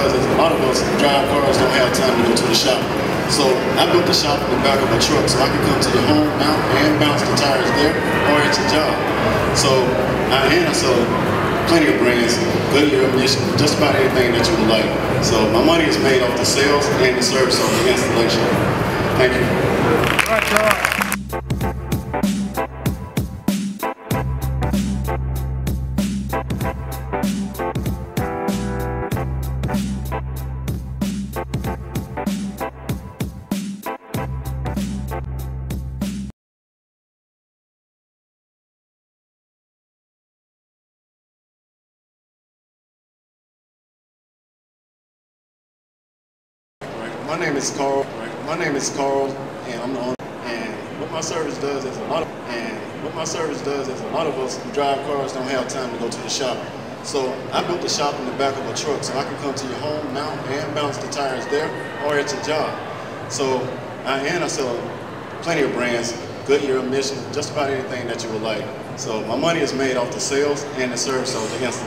does is a lot of us drive cars don't have time to go to the shop. So I built the shop in the back of a truck so I can come to your home, mount, and bounce the tires there or at your job. So I sell plenty of brands, Goodyear, Michelin, just about anything that you would like. So my money is made off the sales and the service of the installation. Thank you. All right, Charles. My name is Carl. And I'm the owner. And what my service does is a lot of us who drive cars don't have time to go to the shop. So I built the shop in the back of a truck so I can come to your home, mount, and bounce the tires there or at your job. So I sell plenty of brands, Goodyear, Michelin, just about anything that you would like. So my money is made off the sales and the service of the installation.